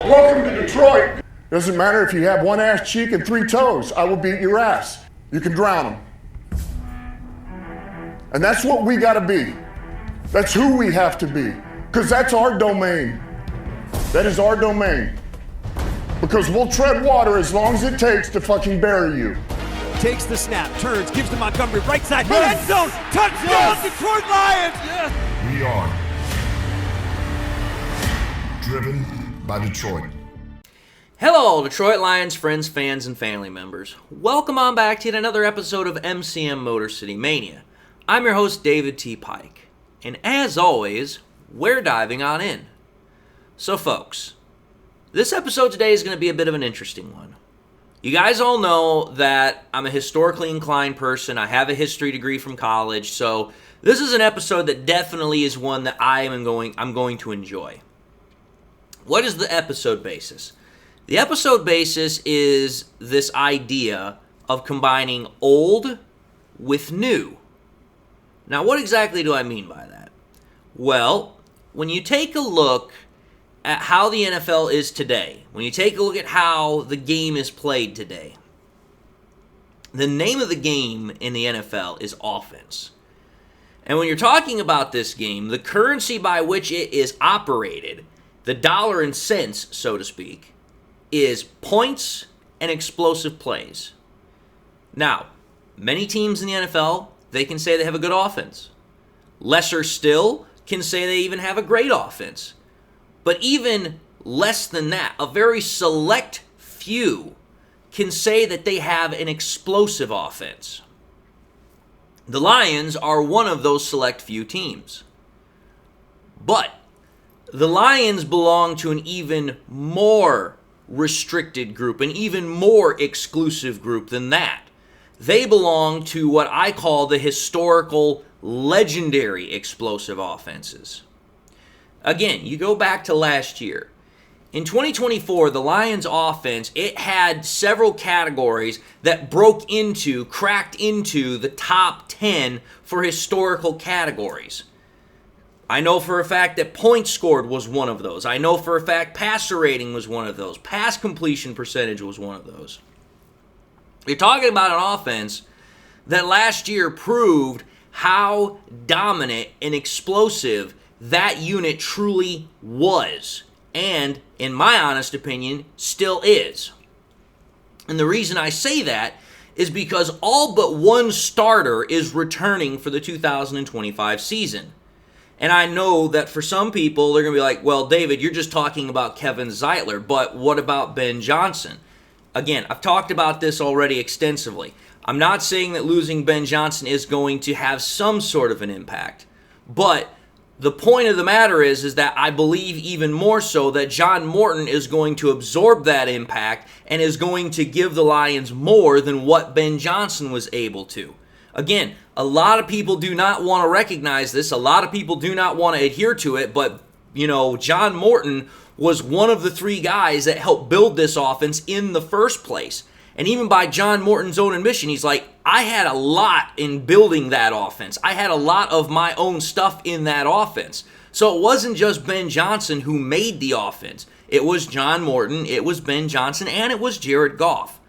Welcome to Detroit. Doesn't matter if you have one ass cheek and 3 toes. I will beat your ass. You can drown them. And that's what we gotta be. That's who we have to be. Because that's our domain. That is our domain. Because we'll tread water as long as it takes to fucking bury you. Takes the snap, turns, gives to Montgomery, right side, end zone, touchdown, Detroit Lions! Yes. We are driven by Detroit. Hello, Detroit Lions friends, fans, and family members. Welcome on back to yet another episode of MCM Motor City Mania. I'm your host, David T. Pike. And as always, we're diving on in. So folks, this episode today is going to be a bit of an interesting one. You guys all know that I'm a historically inclined person. I have a history degree from college, so this is an episode that definitely is one that I'm going to enjoy. What is the episode basis? The episode basis is this idea of combining old with new. Now, what exactly do I mean by that? Well, when you take a look at how the NFL is today, when you take a look at how the game is played today, the name of the game in the NFL is offense. And when you're talking about this game, the currency by which it is operated, the dollar and cents, so to speak, is points and explosive plays. Now, many teams in the NFL, they can say they have a good offense. Lesser still can say they even have a great offense. But even less than that, a very select few can say that they have an explosive offense. The Lions are one of those select few teams. But the Lions belong to an even more restricted group, an even more exclusive group than that. They belong to what I call the historical, legendary explosive offenses. Again, you go back to last year. In 2024, the Lions offense, it had several categories that cracked into the top 10 for historical categories. I know for a fact that points scored was one of those. I know for a fact passer rating was one of those. Pass completion percentage was one of those. You're talking about an offense that last year proved how dominant and explosive that unit truly was, and in my honest opinion, still is. And the reason I say that is because all but one starter is returning for the 2025 season. And I know that for some people, they're going to be like, well, David, you're just talking about Kevin Zeitler, but what about Ben Johnson? Again, I've talked about this already extensively. I'm not saying that losing Ben Johnson is going to have some sort of an impact, but the point of the matter is that I believe even more so that John Morton is going to absorb that impact and is going to give the Lions more than what Ben Johnson was able to. Again, a lot of people do not want to recognize this. A lot of people do not want to adhere to it, but, John Morton was one of the 3 guys that helped build this offense in the first place. And even by John Morton's own admission, he's like, I had a lot in building that offense. I had a lot of my own stuff in that offense. So it wasn't just Ben Johnson who made the offense. It was John Morton, it was Ben Johnson, and it was Jared Goff.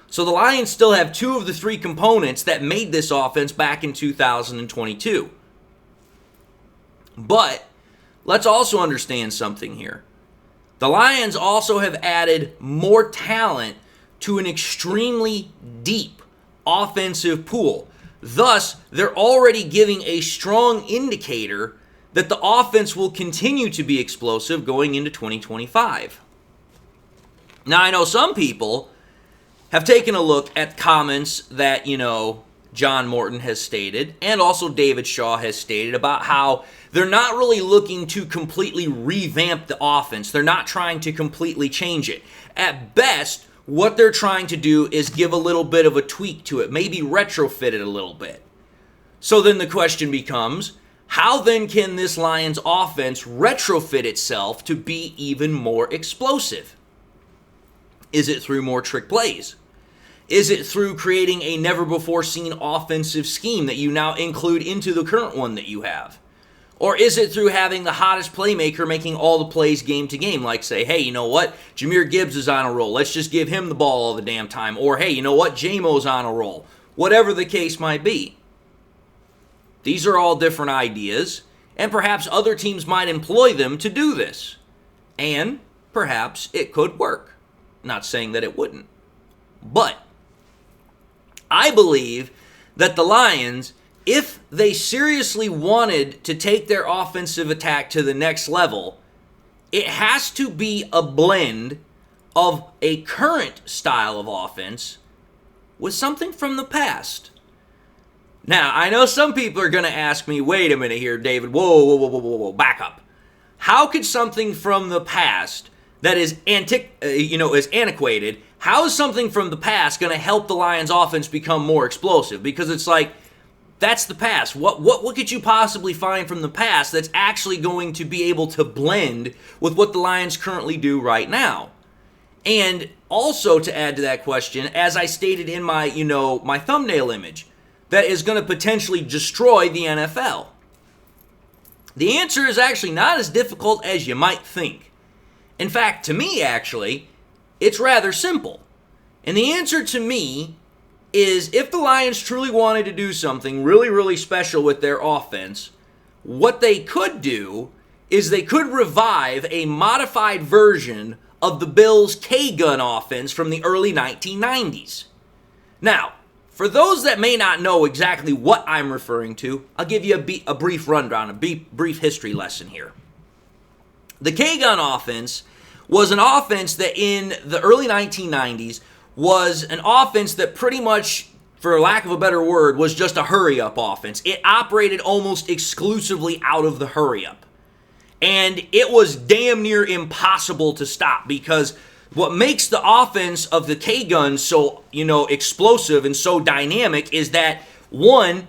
So the Lions still have 2 of the 3 components that made this offense back in 2022. But let's also understand something here. The Lions also have added more talent to an extremely deep offensive pool. Thus, they're already giving a strong indicator that the offense will continue to be explosive going into 2025. Now, I know some people have taken a look at comments that, John Morton has stated, and also David Shaw has stated about how they're not really looking to completely revamp the offense. They're not trying to completely change it. At best, what they're trying to do is give a little bit of a tweak to it, maybe retrofit it a little bit. So then the question becomes, how then can this Lions offense retrofit itself to be even more explosive? Is it through more trick plays? Is it through creating a never-before-seen offensive scheme that you now include into the current one that you have? Or is it through having the hottest playmaker making all the plays game to game? Like say, hey, you know what? Jahmyr Gibbs is on a roll. Let's just give him the ball all the damn time. Or, hey, you know what? J-Mo's on a roll. Whatever the case might be. These are all different ideas, and perhaps other teams might employ them to do this. And perhaps it could work. Not saying that it wouldn't. But I believe that the Lions, if they seriously wanted to take their offensive attack to the next level, it has to be a blend of a current style of offense with something from the past. Now, I know some people are going to ask me, wait a minute here, David, whoa, back up. How could something from the past that is is antiquated, how is something from the past going to help the Lions offense become more explosive? Because it's like, that's the past. What could you possibly find from the past that's actually going to be able to blend with what the Lions currently do right now? And also to add to that question, as I stated in my, my thumbnail image, that is going to potentially destroy the NFL. The answer is actually not as difficult as you might think. In fact, to me, actually, it's rather simple. And the answer to me is if the Lions truly wanted to do something really, really special with their offense, what they could do is they could revive a modified version of the Bills' K-gun offense from the early 1990s. Now, for those that may not know exactly what I'm referring to, I'll give you a brief rundown, a brief history lesson here. The K-gun offense was an offense that in the early 1990s was an offense that pretty much, for lack of a better word, was just a hurry-up offense. It operated almost exclusively out of the hurry-up. And it was damn near impossible to stop because what makes the offense of the K-Gun so, explosive and so dynamic is that, one,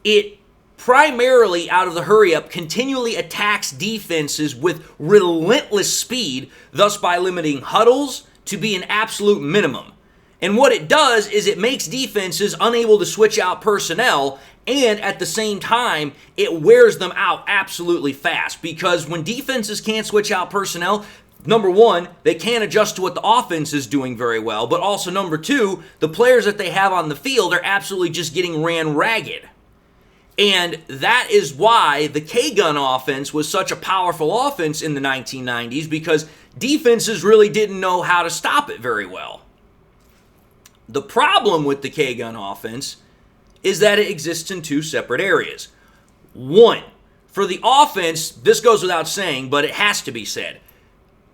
it primarily out of the hurry-up continually attacks defenses with relentless speed, thus by limiting huddles to be an absolute minimum. And what it does is it makes defenses unable to switch out personnel, and at the same time, it wears them out absolutely fast. Because when defenses can't switch out personnel, number one, they can't adjust to what the offense is doing very well. But also, number two, the players that they have on the field are absolutely just getting ran ragged. And that is why the K-Gun offense was such a powerful offense in the 1990s, because defenses really didn't know how to stop it very well. The problem with the K-Gun offense is that it exists in two separate areas. One, for the offense, this goes without saying, but it has to be said.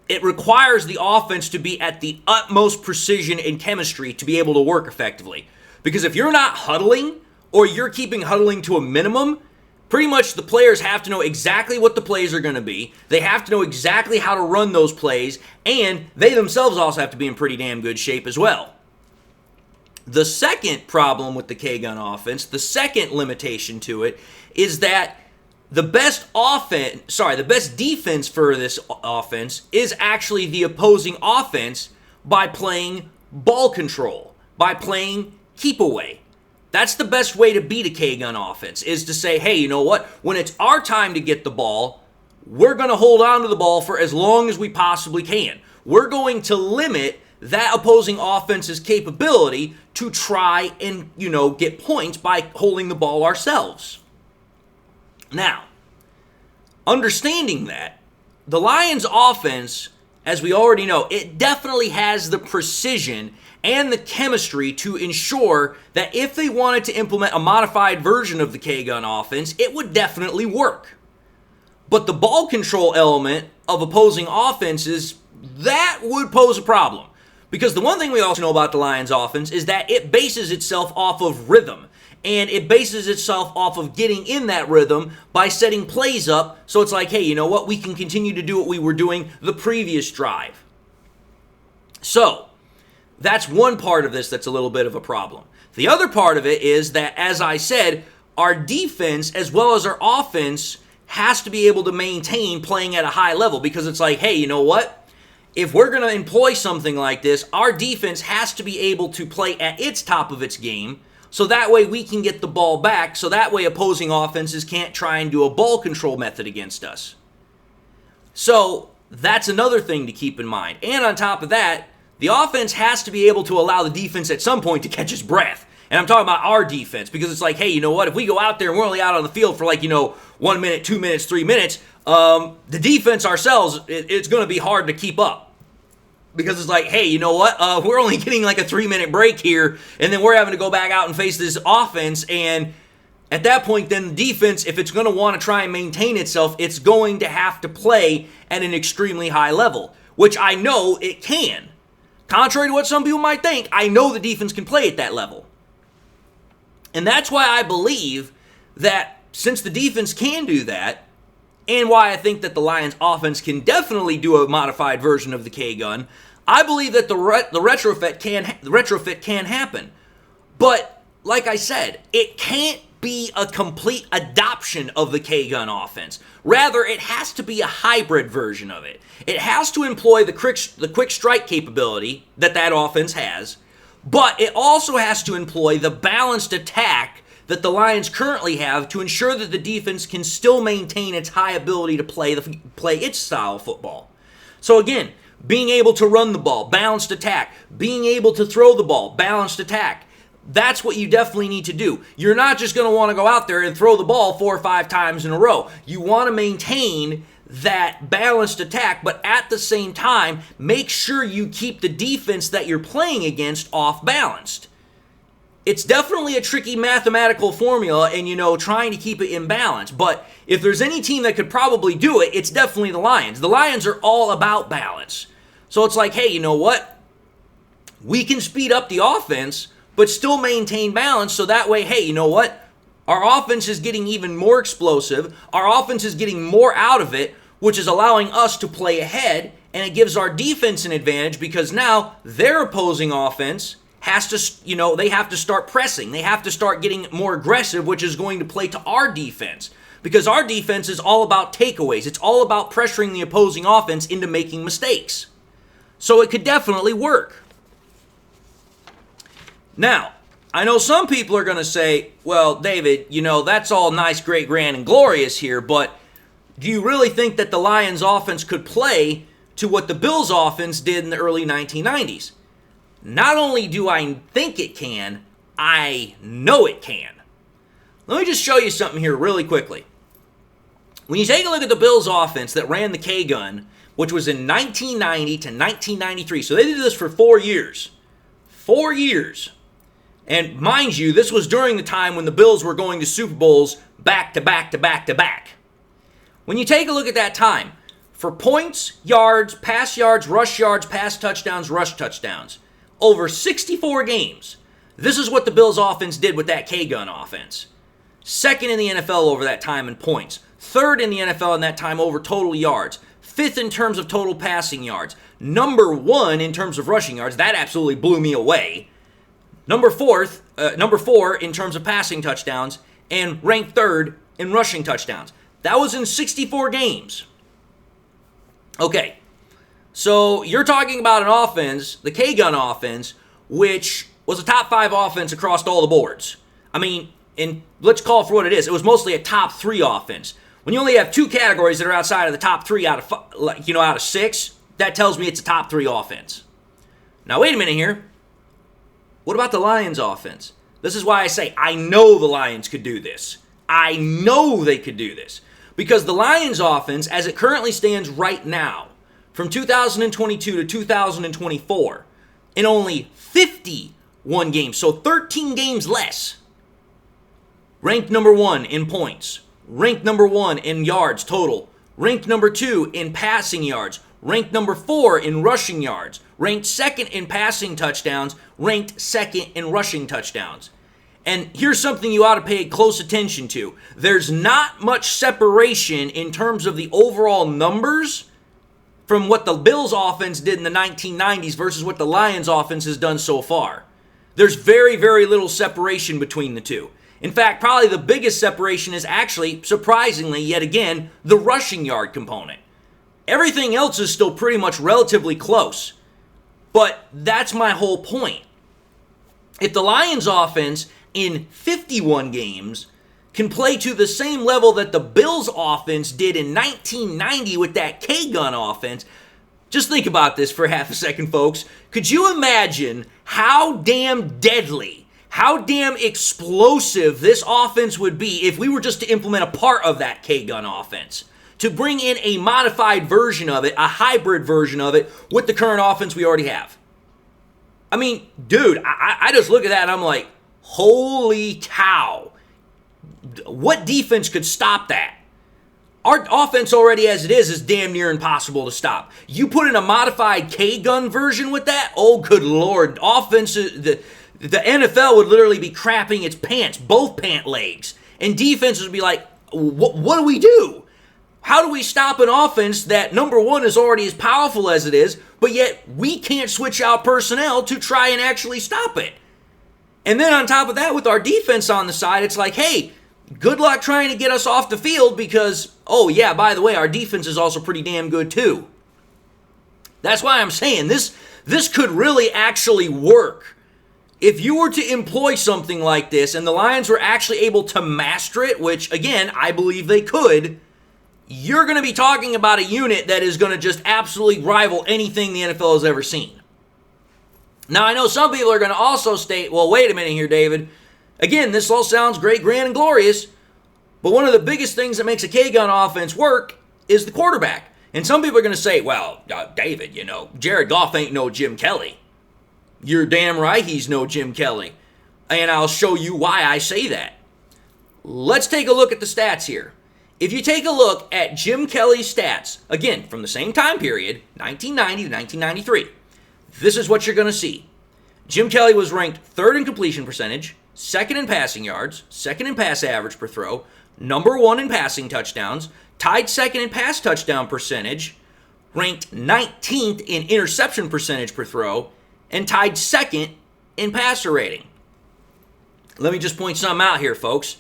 It requires the offense to be at the utmost precision and chemistry to be able to work effectively. Because if you're not huddling, or you're keeping huddling to a minimum, pretty much the players have to know exactly what the plays are going to be. They have to know exactly how to run those plays, and they themselves also have to be in pretty damn good shape as well. The second problem with the K-Gun offense, the second limitation to it, is that the best defense for this offense is actually the opposing offense by playing ball control, by playing keep away. That's the best way to beat a K-Gun offense, is to say, hey, you know what? When it's our time to get the ball, we're going to hold on to the ball for as long as we possibly can. We're going to limit that opposing offense's capability to try and, get points by holding the ball ourselves. Now, understanding that, the Lions' offense, as we already know, it definitely has the precision and the chemistry to ensure that if they wanted to implement a modified version of the K-Gun offense, it would definitely work. But the ball control element of opposing offenses, that would pose a problem. Because the one thing we also know about the Lions offense is that it bases itself off of rhythm. And it bases itself off of getting in that rhythm by setting plays up. So it's like, hey, you know what? We can continue to do what we were doing the previous drive. So, that's one part of this that's a little bit of a problem. The other part of it is that, as I said, our defense as well as our offense has to be able to maintain playing at a high level. Because it's like, hey, you know what? If we're going to employ something like this, our defense has to be able to play at its top of its game, so that way we can get the ball back, so that way opposing offenses can't try and do a ball control method against us. So that's another thing to keep in mind. And on top of that, the offense has to be able to allow the defense at some point to catch its breath. And I'm talking about our defense, because it's like, hey, you know what? If we go out there and we're only out on the field for 1 minute, 2 minutes, 3 minutes, the defense ourselves, it's going to be hard to keep up. Because it's like, hey, you know what? We're only getting a 3-minute break here, and then we're having to go back out and face this offense. And at that point, then the defense, if it's going to want to try and maintain itself, it's going to have to play at an extremely high level, which I know it can. Contrary to what some people might think, I know the defense can play at that level. And that's why I believe that since the defense can do that, and why I think that the Lions offense can definitely do a modified version of the K-gun, I believe that the retrofit can happen. But like I said, it can't be a complete adoption of the K-gun offense. Rather, it has to be a hybrid version of it. It has to employ the quick strike capability that offense has, but it also has to employ the balanced attack that the Lions currently have to ensure that the defense can still maintain its high ability to play its style of football. So again, being able to run the ball, balanced attack, being able to throw the ball, balanced attack. That's what you definitely need to do. You're not just going to want to go out there and throw the ball 4 or 5 times in a row. You want to maintain that balanced attack, but at the same time, make sure you keep the defense that you're playing against off balanced. It's definitely a tricky mathematical formula and, trying to keep it in balance. But if there's any team that could probably do it, it's definitely the Lions. The Lions are all about balance. So it's like, hey, you know what? We can speed up the offense, but still maintain balance, so that way, hey, you know what? Our offense is getting even more explosive. Our offense is getting more out of it, which is allowing us to play ahead, and it gives our defense an advantage because now their opposing offense has to, they have to start pressing. They have to start getting more aggressive, which is going to play to our defense, because our defense is all about takeaways. It's all about pressuring the opposing offense into making mistakes. So it could definitely work. Now, I know some people are going to say, well, David, that's all nice, great, grand, and glorious here, but do you really think that the Lions offense could play to what the Bills offense did in the early 1990s? Not only do I think it can, I know it can. Let me just show you something here really quickly. When you take a look at the Bills offense that ran the K-gun, which was in 1990 to 1993, so they did this for 4 years. 4 years. And mind you, this was during the time when the Bills were going to Super Bowls back to back to back to back. When you take a look at that time, for points, yards, pass yards, rush yards, pass touchdowns, rush touchdowns, over 64 games, this is what the Bills offense did with that K-gun offense. Second in the NFL over that time in points. Third in the NFL in that time over total yards. Fifth in terms of total passing yards. Number 1 in terms of rushing yards. That absolutely blew me away. Number 4 in terms of passing touchdowns, and ranked 3rd in rushing touchdowns. That was in 64 games. Okay, so you're talking about an offense, the K-gun offense, which was a top 5 offense across all the boards. I mean, and let's call it for what it is. It was mostly a top 3 offense. When you only have 2 categories that are outside of the top 3 out of 6, that tells me it's a top 3 offense. Now, wait a minute here. What about the Lions offense? This is why I say I know the Lions could do this. I know they could do this. Because the Lions offense, as it currently stands right now, from 2022 to 2024, in only 51 games, so 13 games less, ranked number 1 in points, ranked number 1 in yards total, ranked number 2 in passing yards, ranked number 4 in rushing yards, ranked 2nd in passing touchdowns, ranked 2nd in rushing touchdowns. And here's something you ought to pay close attention to. There's not much separation in terms of the overall numbers from what the Bills offense did in the 1990s versus what the Lions offense has done so far. There's very, very little separation between the two. In fact, probably the biggest separation is actually, surprisingly, yet again, the rushing yard component. Everything else is still pretty much relatively close. But that's my whole point. If the Lions offense in 51 games can play to the same level that the Bills offense did in 1990 with that K-gun offense. Just think about this for half a second, folks. Could you imagine how damn deadly, how damn explosive this offense would be if we were just to implement a part of that K-gun offense? To bring in a modified version of it, a hybrid version of it, with the current offense we already have. I mean, dude, I just look at that and I'm like, holy cow. What defense could stop that? Our offense already as it is damn near impossible to stop. You put in a modified K-gun version with that, oh good lord, offense, the NFL would literally be crapping its pants, both pant legs. And defenses would be like, what do we do? How do we stop an offense that, number one, is already as powerful as it is, but yet we can't switch out personnel to try and actually stop it? And then on top of that, with our defense on the side, it's like, hey, good luck trying to get us off the field because, oh yeah, by the way, our defense is also pretty damn good too. That's why I'm saying this could really actually work. If you were to employ something like this and the Lions were actually able to master it, which again, I believe they could, you're going to be talking about a unit that is going to just absolutely rival anything the NFL has ever seen. Now, I know some people are going to also state, well, wait a minute here, David. Again, this all sounds great, grand, and glorious, but one of the biggest things that makes a K-gun offense work is the quarterback. And some people are going to say, well, David, Jared Goff ain't no Jim Kelly. You're damn right he's no Jim Kelly. And I'll show you why I say that. Let's take a look at the stats here. If you take a look at Jim Kelly's stats, again, from the same time period, 1990 to 1993, this is what you're going to see. Jim Kelly was ranked third in completion percentage, second in passing yards, second in pass average per throw, number one in passing touchdowns, tied second in pass touchdown percentage, ranked 19th in interception percentage per throw, and tied second in passer rating. Let me just point something out here, folks.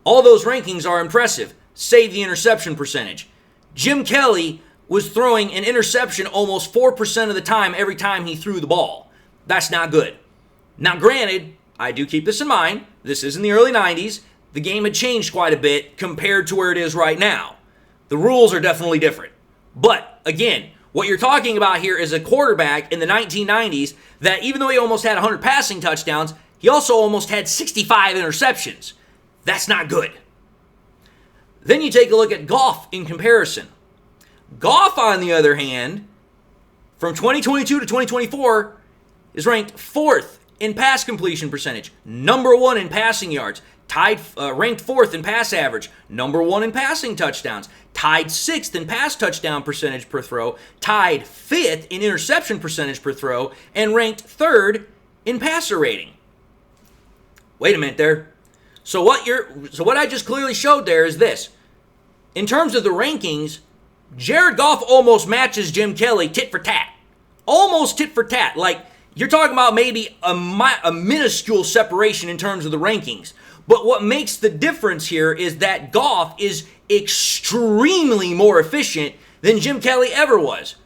All those rankings are impressive, save the interception percentage. Jim Kelly was throwing an interception almost 4% of the time every time he threw the ball. That's not good. Now, granted, I do keep this in mind. This is in the early 90s. The game had changed quite a bit compared to where it is right now. The rules are definitely different. But, again, what you're talking about here is a quarterback in the 1990s that even though he almost had 100 passing touchdowns, he also almost had 65 interceptions. That's not good. Then you take a look at Goff in comparison. Goff, on the other hand, from 2022 to 2024, is ranked fourth in pass completion percentage, number one in passing yards, ranked fourth in pass average, number one in passing touchdowns, tied sixth in pass touchdown percentage per throw, tied fifth in interception percentage per throw, and ranked third in passer rating. Wait a minute there. So what I just clearly showed there is this. In terms of the rankings, Jared Goff almost matches Jim Kelly tit for tat. Almost tit for tat. Like, you're talking about maybe a minuscule separation in terms of the rankings. But what makes the difference here is that Goff is extremely more efficient than Jim Kelly ever was.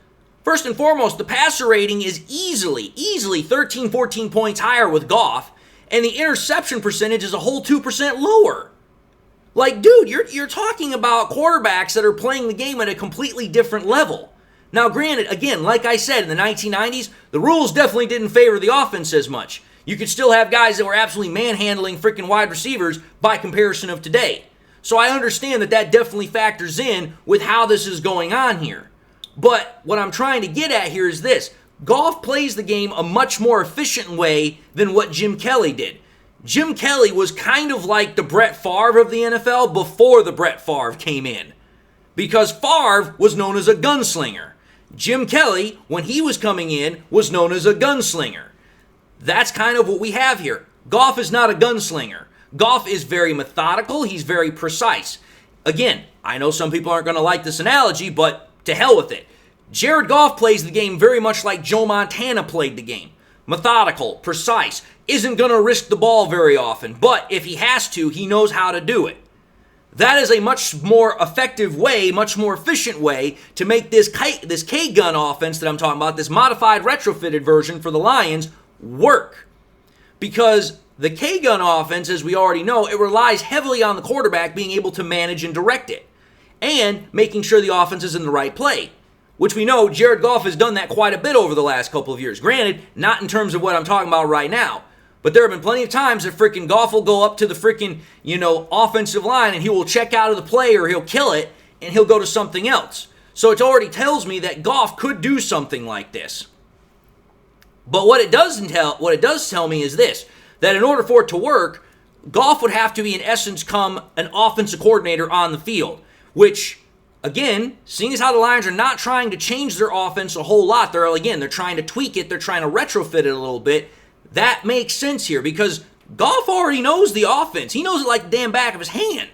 First and foremost, the passer rating is easily 13, 14 points higher with Goff, and the interception percentage is a whole 2% lower. Like, dude, you're talking about quarterbacks that are playing the game at a completely different level. Now, granted, again, like I said, in the 1990s, the rules definitely didn't favor the offense as much. You could still have guys that were absolutely manhandling freaking wide receivers by comparison of today. So I understand that definitely factors in with how this is going on here. But what I'm trying to get at here is this. Goff plays the game a much more efficient way than what Jim Kelly did. Jim Kelly was kind of like the Brett Favre of the NFL before the Brett Favre came in. Because Favre was known as a gunslinger. Jim Kelly, when he was coming in, was known as a gunslinger. That's kind of what we have here. Goff is not a gunslinger. Goff is very methodical. He's very precise. Again, I know some people aren't going to like this analogy, but to hell with it. Jared Goff plays the game very much like Joe Montana played the game. Methodical, precise, isn't going to risk the ball very often, but if he has to, he knows how to do it. That is a much more effective way, much more efficient way to make this K-gun offense that I'm talking about, this modified retrofitted version for the Lions, work. Because The K-gun offense, as we already know, it relies heavily on the quarterback being able to manage and direct it, and making sure the offense is in the right play, which we know Jared Goff has done that quite a bit over the last couple of years. Granted, not in terms of what I'm talking about right now, but there have been plenty of times that freaking Goff will go up to the freaking, offensive line and he will check out of the play or he'll kill it and he'll go to something else. So it already tells me that Goff could do something like this. But what it does tell me is this, that in order for it to work, Goff would have to be, in essence, become an offensive coordinator on the field, which, again, seeing as how the Lions are not trying to change their offense a whole lot, they're trying to tweak it, they're trying to retrofit it a little bit. That makes sense here because Goff already knows the offense. He knows it like the damn back of his hand.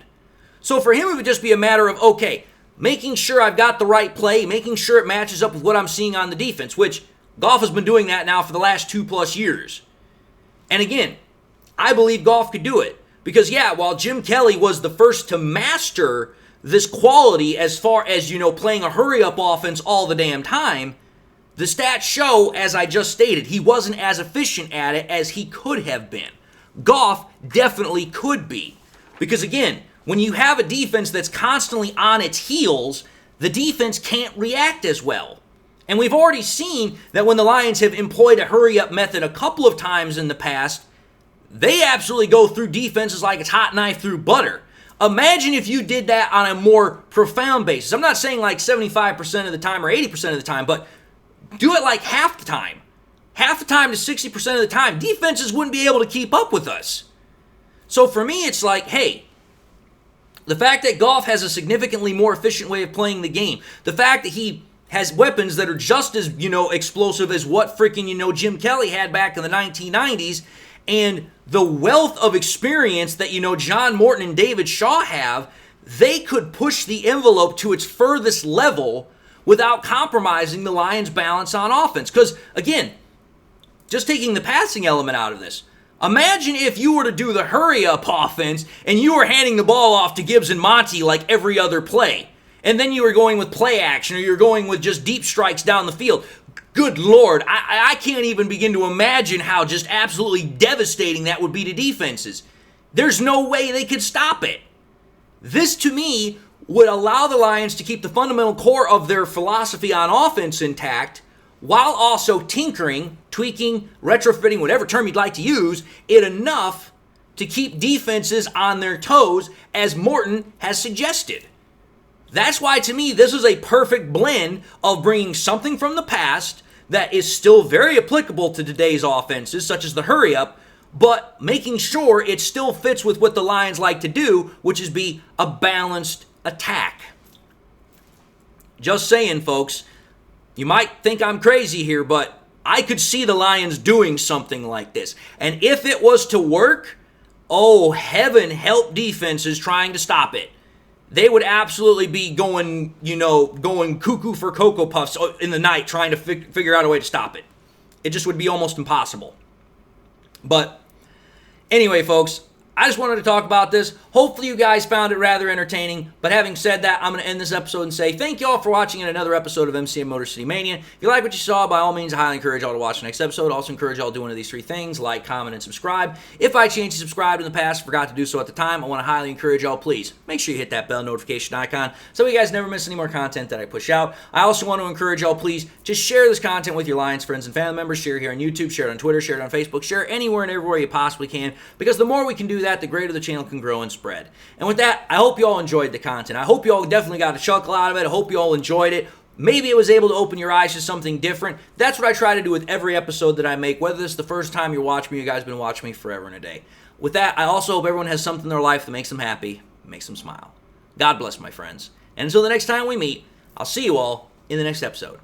So for him, it would just be a matter of, okay, making sure I've got the right play, making sure it matches up with what I'm seeing on the defense, which Goff has been doing that now for the last 2+ years. And again, I believe Goff could do it. Because, while Jim Kelly was the first to master this quality as far as, playing a hurry-up offense all the damn time, the stats show, as I just stated, he wasn't as efficient at it as he could have been. Goff definitely could be. Because, again, when you have a defense that's constantly on its heels, the defense can't react as well. And we've already seen that when the Lions have employed a hurry-up method a couple of times in the past, they absolutely go through defenses like it's hot knife through butter. Imagine if you did that on a more profound basis. I'm not saying like 75% of the time or 80% of the time, but do it like half the time. Half the time to 60% of the time, defenses wouldn't be able to keep up with us. So for me, it's like, hey, the fact that Goff has a significantly more efficient way of playing the game, the fact that he has weapons that are just as, explosive as what freaking, Jim Kelly had back in the 1990s, and the wealth of experience that, John Morton and David Shaw have, they could push the envelope to its furthest level without compromising the Lions' balance on offense. Because, again, just taking the passing element out of this, imagine if you were to do the hurry-up offense and you were handing the ball off to Gibbs and Monty like every other play, and then you were going with play action or you're going with just deep strikes down the field. Good Lord, I can't even begin to imagine how just absolutely devastating that would be to defenses. There's no way they could stop it. This, to me, would allow the Lions to keep the fundamental core of their philosophy on offense intact while also tinkering, tweaking, retrofitting, whatever term you'd like to use, it enough to keep defenses on their toes, as Morton has suggested. That's why, to me, this is a perfect blend of bringing something from the past that is still very applicable to today's offenses, such as the hurry-up, but making sure it still fits with what the Lions like to do, which is be a balanced attack. Just saying, folks. You might think I'm crazy here, but I could see the Lions doing something like this. And if it was to work, oh, heaven help defenses trying to stop it. They would absolutely be going cuckoo for Cocoa Puffs in the night trying to figure out a way to stop it. It just would be almost impossible. But anyway, folks, I just wanted to talk about this. Hopefully you guys found it rather entertaining. But having said that, I'm going to end this episode and say thank you all for watching in another episode of MCM Motor City Mania. If you like what you saw, by all means, I highly encourage y'all to watch the next episode. Also encourage y'all to do one of these 3 things: like, comment, and subscribe. If I changed to subscribe in the past, forgot to do so at the time, I want to highly encourage y'all, please make sure you hit that bell notification icon so you guys never miss any more content that I push out. I also want to encourage y'all, please, to share this content with your Lions friends and family members. Share it here on YouTube, share it on Twitter, share it on Facebook, share it anywhere and everywhere you possibly can, because the more we can do that, the greater the channel can grow and spread. And with that, I hope you all enjoyed the content. I hope you all definitely got a chuckle out of it. I hope you all enjoyed it. Maybe it was able to open your eyes to something different. That's what I try to do with every episode that I make, whether this is the first time you're watching me, you guys have been watching me forever and a day. With that, I also hope everyone has something in their life that makes them happy, makes them smile. God bless, my friends. And until the next time we meet, I'll see you all in the next episode.